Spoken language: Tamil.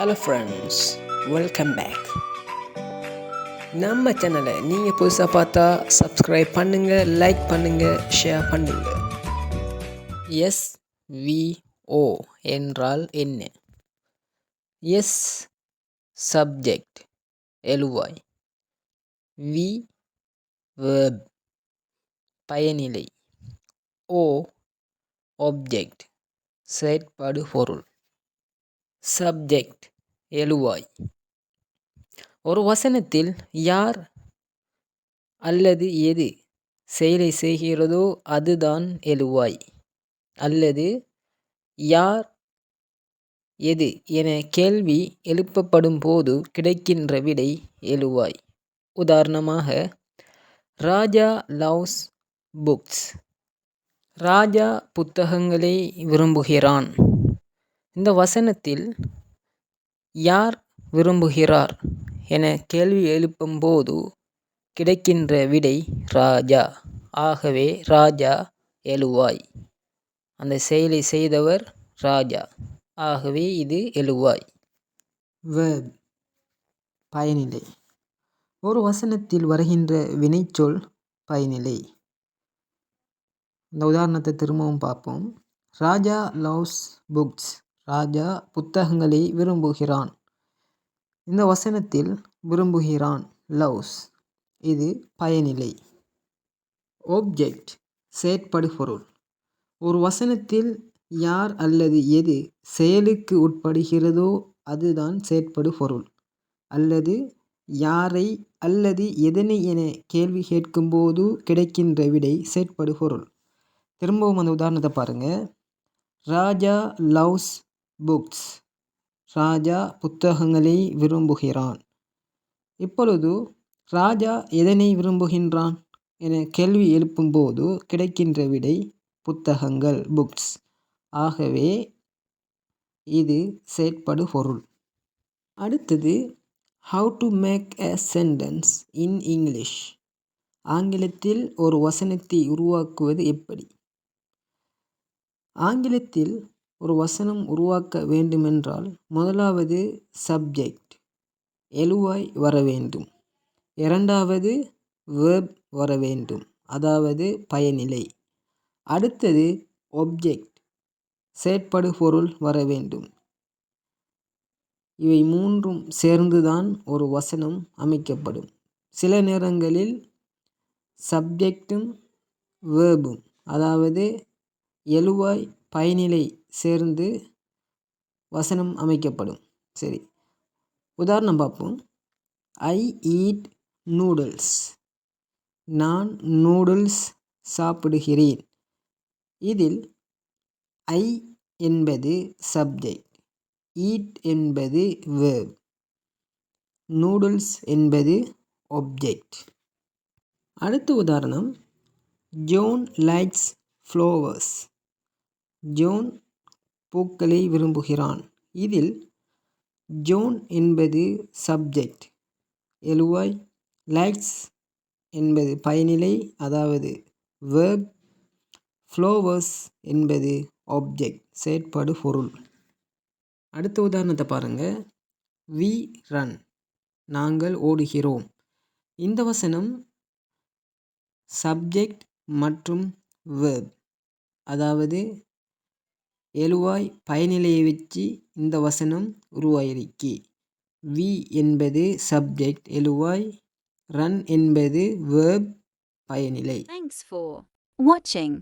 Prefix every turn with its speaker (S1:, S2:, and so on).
S1: Hello friends, welcome back. நம்ம சேனலை நீங்கள் புதுசாக பார்த்தா சப்ஸ்கிரைப் பண்ணுங்கள், லைக் பண்ணுங்கள், ஷேர் பண்ணுங்கள். SVO என்றால் என்ன? எஸ் சப்ஜெக்ட் எழுவாய், வி வேர்ப் பயனிலை, ஓ ஆப்ஜெக்ட் செயற்பாடு பொருள். சப்ஜெக்ட் எழுவாய். ஒரு வசனத்தில் யார் அல்லது எது செயலை செய்கிறதோ அதுதான் எழுவாய். அல்லது யார் எது என கேள்வி எழுப்பப்படும் போது கிடைக்கின்ற விடை எழுவாய். உதாரணமாக, ராஜா லவ்ஸ் புக்ஸ். ராஜா புத்தகங்களை விரும்புகிறான். இந்த வசனத்தில் யார் விரும்புகிறார் என கேள்வி எழுப்பும் போது கிடைக்கின்ற விடை ராஜா. ஆகவே ராஜா எழுவாய். அந்த செயலை செய்தவர் ராஜா. ஆகவே இது எழுவாய். வேர்ப் பயனிலை. ஒரு வசனத்தில் வருகின்ற வினைச்சொல் பயனிலை. இந்த உதாரணத்தை திரும்பவும் பார்ப்போம். ராஜா லவ்ஸ் புக்ஸ். ராஜா புத்தகங்களை விரும்புகிறான். இந்த வசனத்தில் விரும்புகிறான் லவ்ஸ், இது பயனிலை. ஆப்ஜெக்ட் செயற்படு பொருள். ஒரு வசனத்தில் யார் அல்லது எது செயலுக்கு உட்படுகிறதோ அதுதான் செயற்படு பொருள். அல்லது யாரை அல்லது எதனை என கேள்வி கேட்கும்போது கிடைக்கின்ற விடை செயற்படு பொருள். திரும்பவும் அந்த உதாரணத்தை பாருங்க. ராஜா லவ்ஸ் புக்ஸ். ராஜா புத்தகங்களை விரும்புகிறான். இப்பொழுது ராஜா எதனை விரும்புகின்றான் என கேள்வி எழுப்பும்போது கிடைக்கின்ற விடை புத்தகங்கள், புக்ஸ். ஆகவே இது செயற்படு பொருள். அடுத்தது, how to make a sentence in English. ஆங்கிலத்தில் ஒரு வசனத்தை உருவாக்குவது எப்படி? ஆங்கிலத்தில் ஒரு வசனம் உருவாக்க வேண்டுமென்றால் முதலாவது சப்ஜெக்ட் எழுவாய் வர வேண்டும். இரண்டாவது வேர்ப் வர வேண்டும், அதாவது பயனிலை. அடுத்தது ஆப்ஜெக்ட் செயற்படு பொருள் வர வேண்டும். இவை மூன்றும் சேர்ந்துதான் ஒரு வசனம் அமைக்கப்படும். சில நேரங்களில் சப்ஜெக்டும் வேர்பும், அதாவது எழுவாய் பயனிலை சேர்ந்து வசனம் அமைக்கப்படும். சரி, உதாரணம் பார்ப்போம். I eat noodles. நான் நூடுல்ஸ் சாப்பிடுகிறேன். இதில் ஐ என்பது சப்ஜெக்ட், ஈட் என்பது வேர்ப், நூடுல்ஸ் என்பது ஆப்ஜெக்ட். அடுத்த உதாரணம், ஜோன் லைக்ஸ் ஃப்ளவர்ஸ். ஜோன் பூக்களை விரும்புகிறான். இதில் ஜோன் என்பது சப்ஜெக்ட் எழுவாய், லைக்ஸ் என்பது பயனிலை, அதாவது வேர்ப், ஃப்ளவர்ஸ் என்பது ஆப்ஜெக்ட் செயற்படு பொருள். அடுத்த உதாரணத்தை பாருங்க. We run. நாங்கள் ஓடுகிறோம். இந்த வசனம் சப்ஜெக்ட் மற்றும் வேர்ப், அதாவது எழுவாய் பயனிலையை வச்சு இந்த வசனம் உருவாயிருக்கு. வி என்பது சப்ஜெக்ட் எழுவாய், ரன் என்பது வேர்ப் பயனிலை.
S2: Thanks for watching.